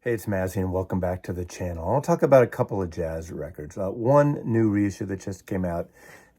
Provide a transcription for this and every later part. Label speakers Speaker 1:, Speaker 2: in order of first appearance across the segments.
Speaker 1: Hey, it's Mazzy, and welcome back to the channel. I'll talk about a couple of jazz records. One new reissue that just came out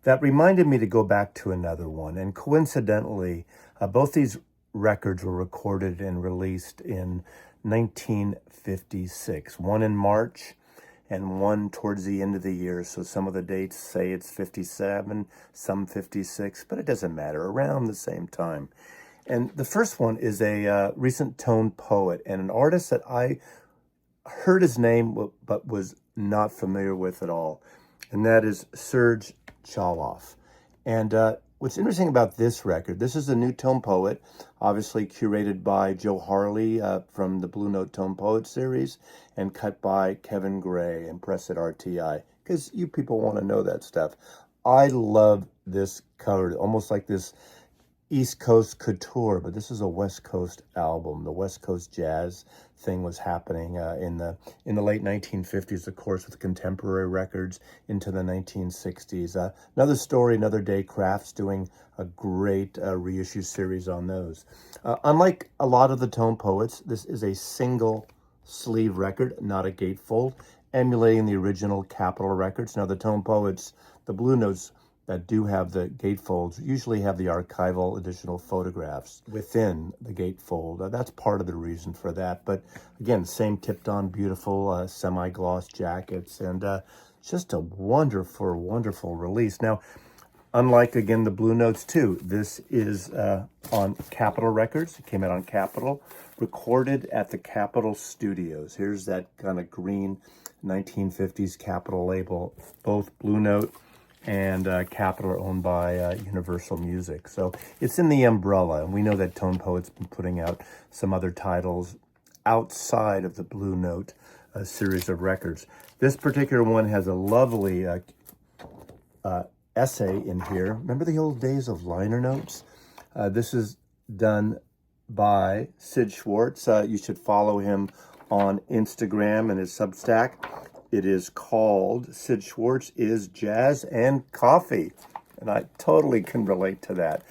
Speaker 1: that reminded me to go back to another one. And coincidentally, both these records were recorded and released in 1956. One in March and one towards the end of the year. So some of the dates say it's 57, some 56, but it doesn't matter, around the same time. And the first one is a recent tone poet and an artist that I heard his name but was not familiar with at all. And that is Serge Choloff. And what's interesting about this record, this is a new tone poet, obviously curated by Joe Harley from the Blue Note Tone Poet series and cut by Kevin Gray and pressed at RTI, because you people want to know that stuff. I love this cover, almost like this East Coast couture, but this is a West Coast album. The West Coast jazz thing was happening in the late 1950s, of course, with contemporary records into the 1960s. Another Story, Another Day, Kraft's doing a great reissue series on those. Unlike a lot of the tone poets, this is a single sleeve record, not a gatefold, emulating the original Capitol records. Now, the tone poets, the Blue Notes that do have the gatefolds usually have the archival additional photographs within the gatefold. That's part of the reason for that. But again, same tipped on beautiful semi-gloss jackets, and just a wonderful, wonderful release. Now, unlike, again, the Blue Notes too, this is on Capitol Records. It came out on Capitol, recorded at the Capitol Studios. Here's that kind of green 1950s Capitol label. Both Blue Note and Capitol are owned by Universal Music. So it's in the umbrella, and we know that Tone Poet's been putting out some other titles outside of the Blue Note series of records. This particular one has a lovely essay in here. Remember the old days of liner notes? This is done by Sid Schwartz. You should follow him on Instagram and his Substack. It is called Sid Schwartz is Jazz and Coffee. And I totally can relate to that.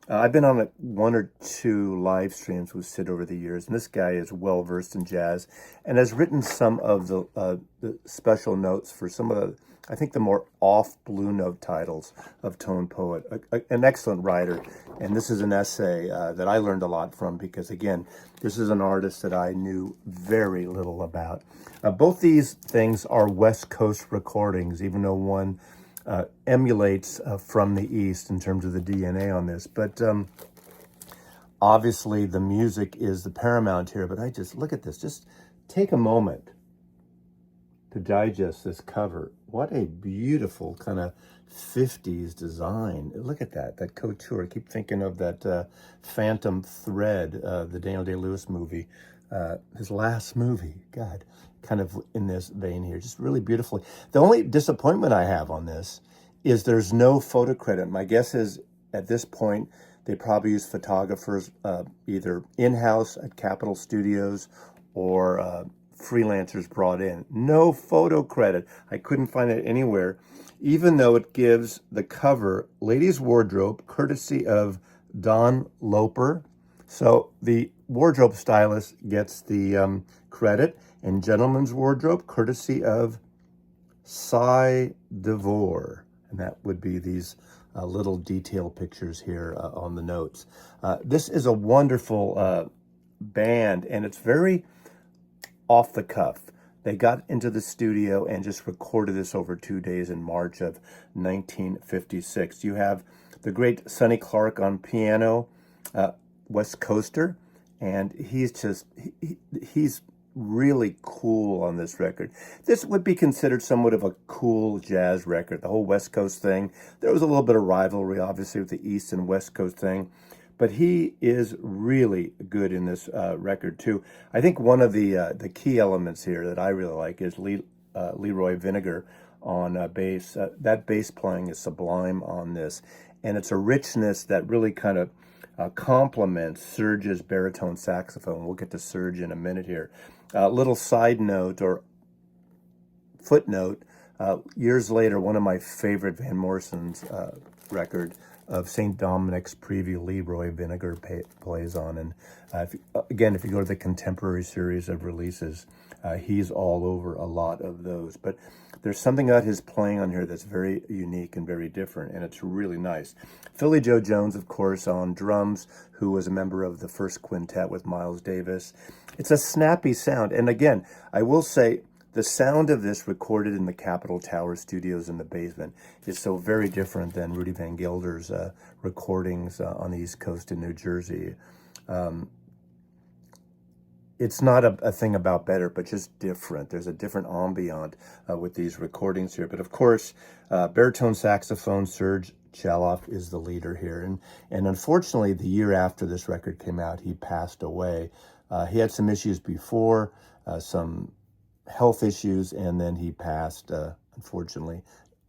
Speaker 1: I've been on one or two live streams with Sid over the years, and this guy is well-versed in jazz and has written some of the special notes for some of the, I think, the more off-Blue Note titles of Tone Poet. An excellent writer, and this is an essay that I learned a lot from because, again, this is an artist that I knew very little about. Both these things are West Coast recordings, even though one emulates from the East in terms of the DNA on this. But obviously the music is the paramount here, but I just, look at this. Just take a moment to digest this cover. What a beautiful kind of 50s design. Look at that couture. I keep thinking of that Phantom Thread, the Daniel Day-Lewis movie, his last movie. God, kind of in this vein here, just really beautifully. The only disappointment I have on this is there's no photo credit. My guess is at this point, they probably use photographers either in-house at Capitol Studios or freelancers brought in. No photo credit. I couldn't find it anywhere, even though it gives the cover Ladies' Wardrobe, courtesy of Don Loper. So the wardrobe stylist gets the credit, and Gentleman's Wardrobe, courtesy of Cy DeVore. And that would be these little detail pictures here on the notes. This is a wonderful band, and it's very off the cuff. They got into the studio and just recorded this over 2 days in March of 1956. You have the great Sonny Clark on piano, West Coaster, and he's really cool on this record. This would be considered somewhat of a cool jazz record, the whole West Coast thing. There was a little bit of rivalry, obviously, with the East and West Coast thing, but he is really good in this record, too. I think one of the key elements here that I really like is Leroy Vinegar on bass. That bass playing is sublime on this, and it's a richness that really kind of complements Serge's baritone saxophone. We'll get to Serge in a minute here. Little side note or footnote, years later, one of my favorite Van Morrison's record of St. Dominic's Preview Leroy Vinegar plays on. And again, if you go to the contemporary series of releases, he's all over a lot of those. But there's something about his playing on here that's very unique and very different, and it's really nice. Philly Joe Jones, of course, on drums, who was a member of the first quintet with Miles Davis. It's a snappy sound. And again, I will say, the sound of this recorded in the Capitol Tower studios in the basement is so very different than Rudy Van Gelder's recordings on the East Coast in New Jersey. It's not a thing about better, but just different. There's a different ambient with these recordings here. But of course, baritone saxophone, Serge Choloff is the leader here. And unfortunately, the year after this record came out, he passed away. He had some issues before, some health issues, and then he passed, unfortunately,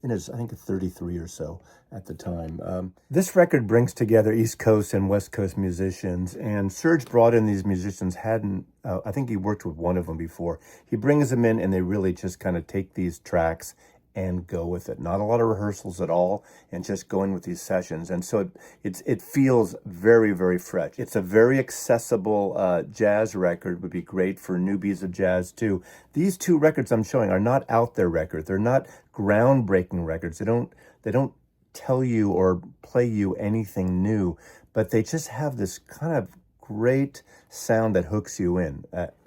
Speaker 1: in his, I think, 33 or so at the time. This record brings together East Coast and West Coast musicians, and Serge brought in these musicians, I think he worked with one of them before. He brings them in, and they really just kind of take these tracks and go with it. Not a lot of rehearsals at all, and just going with these sessions. And so it feels very, very fresh. It's a very accessible jazz record, would be great for newbies of jazz too. These two records I'm showing are not out there records. They're not groundbreaking records. They don't tell you or play you anything new, but they just have this kind of great sound that hooks you in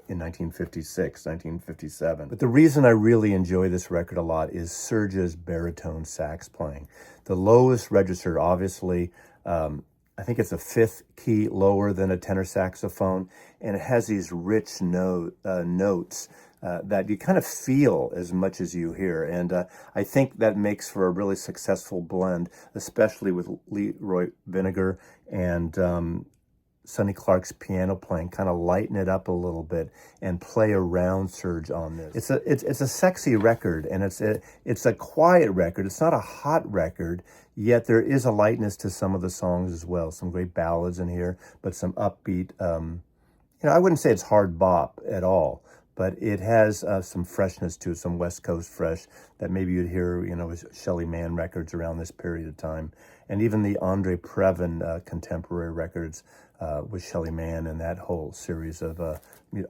Speaker 1: 1956, 1957. But the reason I really enjoy this record a lot is Serge's baritone sax playing. The lowest register, obviously, I think it's a fifth key lower than a tenor saxophone, and it has these rich notes that you kind of feel as much as you hear. And I think that makes for a really successful blend, especially with Leroy Vinegar and Sonny Clark's piano playing, kind of lighten it up a little bit and play around Serge on this. It's a sexy record, and it's a quiet record. It's not a hot record, yet there is a lightness to some of the songs as well. Some great ballads in here, but some upbeat. I wouldn't say it's hard bop at all, but it has some freshness to it, some West Coast fresh that maybe you'd hear, with Shelly Manne records around this period of time, and even the Andre Previn contemporary records with Shelly Manne and that whole series of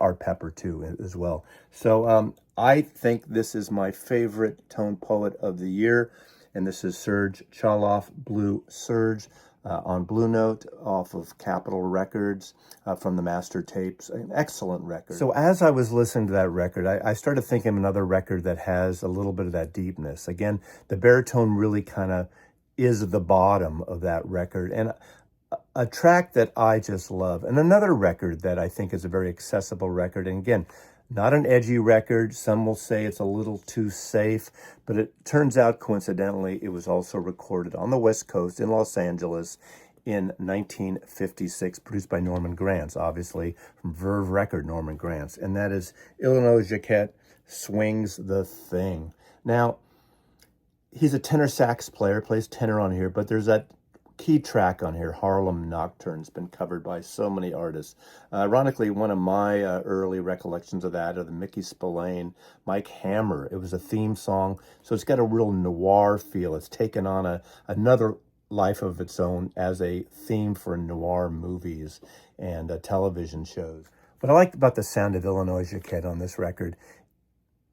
Speaker 1: Art Pepper too as well. So I think this is my favorite tone poet of the year, and this is Serge Choloff, Blue Serge, on Blue Note off of Capitol Records from the master tapes. An excellent record. So as I was listening to that record, I started thinking of another record that has a little bit of that deepness. Again, the baritone really kind of is the bottom of that record, and a track that I just love, and another record that I think is a very accessible record. And again, not an edgy record. Some will say it's a little too safe, but it turns out, coincidentally, it was also recorded on the West Coast in Los Angeles in 1956, produced by Norman Granz, obviously from Verve Record, Norman Granz, and that is Illinois Jacquet, Swings the Thing. Now, he's a tenor sax player, plays tenor on here, but there's that key track on here, Harlem Nocturne. Has been covered by so many artists. Ironically, one of my early recollections of that are the Mickey Spillane, Mike Hammer. It was a theme song, so it's got a real noir feel. It's taken on another life of its own as a theme for noir movies and television shows. What I liked about the sound of Illinois Jacquet on this record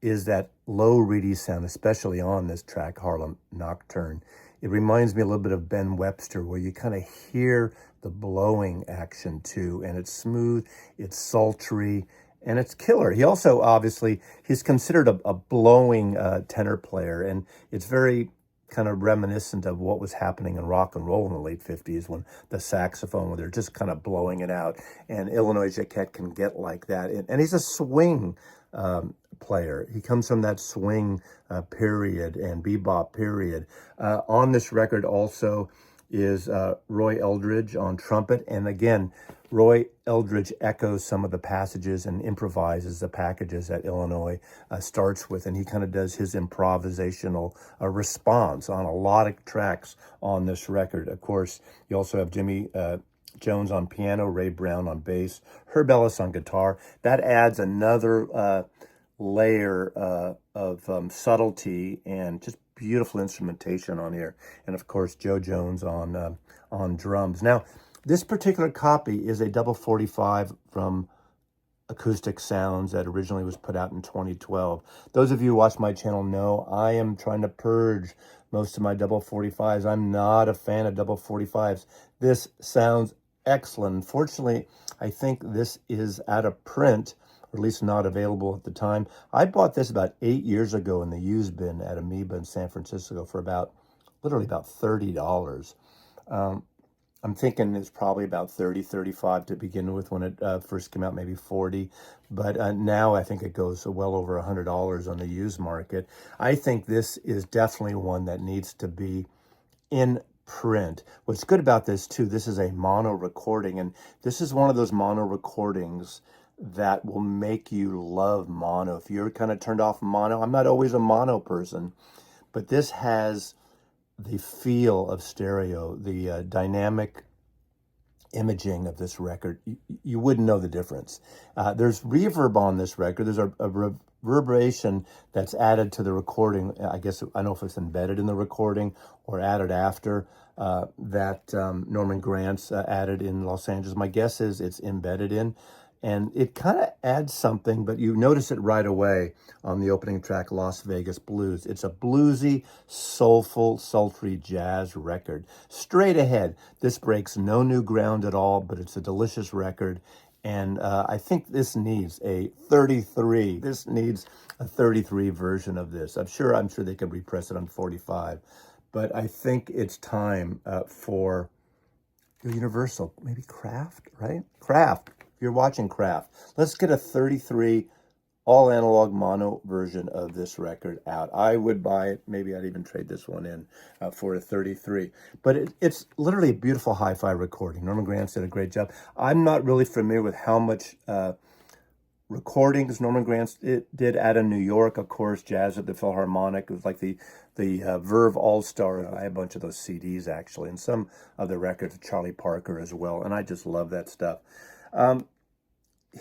Speaker 1: is that low, reedy sound, especially on this track, Harlem Nocturne. It reminds me a little bit of Ben Webster, where you kind of hear the blowing action too, and it's smooth, it's sultry, and it's killer. He also, obviously, he's considered a blowing tenor player, and it's very kind of reminiscent of what was happening in rock and roll in the late 50s when the saxophone, where they're just kind of blowing it out, and Illinois Jacquet can get like that. And he's a swing player. He comes from that swing period and bebop period. On this record also is Roy Eldridge on trumpet. And again, Roy Eldridge echoes some of the passages and improvises the packages that Illinois starts with. And he kind of does his improvisational response on a lot of tracks on this record. Of course, you also have Jimmy Jones on piano, Ray Brown on bass, Herb Ellis on guitar. That adds another layer of subtlety and just beautiful instrumentation on here. And of course, Joe Jones on drums. Now, this particular copy is a double 45 from Acoustic Sounds that originally was put out in 2012. Those of you who watch my channel know I am trying to purge most of my double 45s. I'm not a fan of double 45s. This sounds excellent. Unfortunately, I think this is out of print, or at least not available at the time. I bought this about 8 years ago in the used bin at Amoeba in San Francisco for literally about $30. I'm thinking it's probably about 30, 35 to begin with when it first came out, maybe 40. But now I think it goes well over $100 on the used market. I think this is definitely one that needs to be in print. What's good about this too, this is a mono recording, and this is one of those mono recordings that will make you love mono. If you're kind of turned off mono, I'm not always a mono person, but this has the feel of stereo, the dynamic imaging of this record. You wouldn't know the difference. There's reverb on this record. There's a reverberation that's added to the recording. I guess, I don't know if it's embedded in the recording or added after that Norman Granz added in Los Angeles. My guess is it's embedded in. And it kind of adds something, but you notice it right away on the opening track, Las Vegas Blues. It's a bluesy, soulful, sultry jazz record. Straight ahead. This breaks no new ground at all, but it's a delicious record. And I think this needs a 33. This needs a 33 version of this. I'm sure they could repress it on 45. But I think it's time for Universal, maybe Kraft, right? Kraft. You're watching Kraft. Let's get a 33 all analog mono version of this record out. I would buy it. Maybe I'd even trade this one in for a 33. But it's literally a beautiful hi-fi recording. Norman Granz did a great job. I'm not really familiar with how much recordings Norman Granz did out of New York. Of course, Jazz at the Philharmonic. It was like the Verve All-Star. I have a bunch of those CDs, actually, and some of the records of Charlie Parker as well. And I just love that stuff.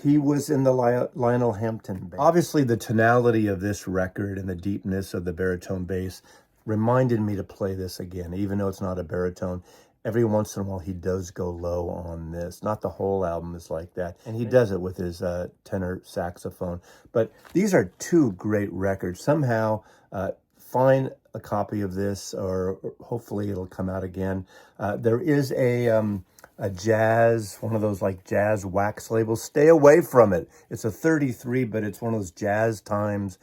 Speaker 1: He was in the Lionel Hampton band. Obviously, the tonality of this record and the deepness of the baritone bass reminded me to play this again, even though it's not a baritone. Every once in a while, he does go low on this. Not the whole album is like that. And he does it with his tenor saxophone. But these are two great records. Somehow, find a copy of this, or hopefully it'll come out again. There is a jazz, one of those like jazz wax labels. Stay away from it. It's a 33, but it's one of those Jazz Times,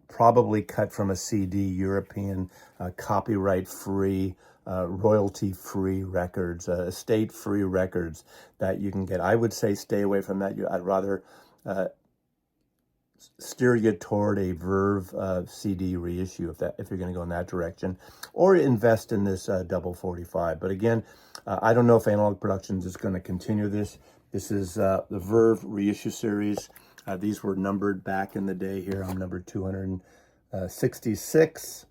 Speaker 1: probably cut from a CD, European, copyright-free, royalty-free records, estate-free records that you can get. I would say stay away from that. I'd rather steer you toward a Verve CD reissue if you're going to go in that direction, or invest in this double 45. But again, I don't know if Analog Productions is going to continue this. This is the Verve reissue series. These were numbered back in the day. Here I'm number 266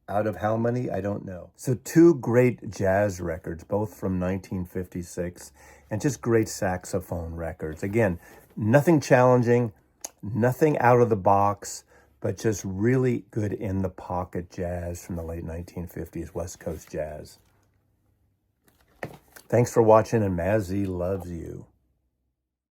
Speaker 1: out of how many? I don't know. So two great jazz records, both from 1956, and just great saxophone records. Again, nothing challenging, nothing out of the box, but just really good in-the-pocket jazz from the late 1950s, West Coast jazz. Thanks for watching, and Mazzy loves you.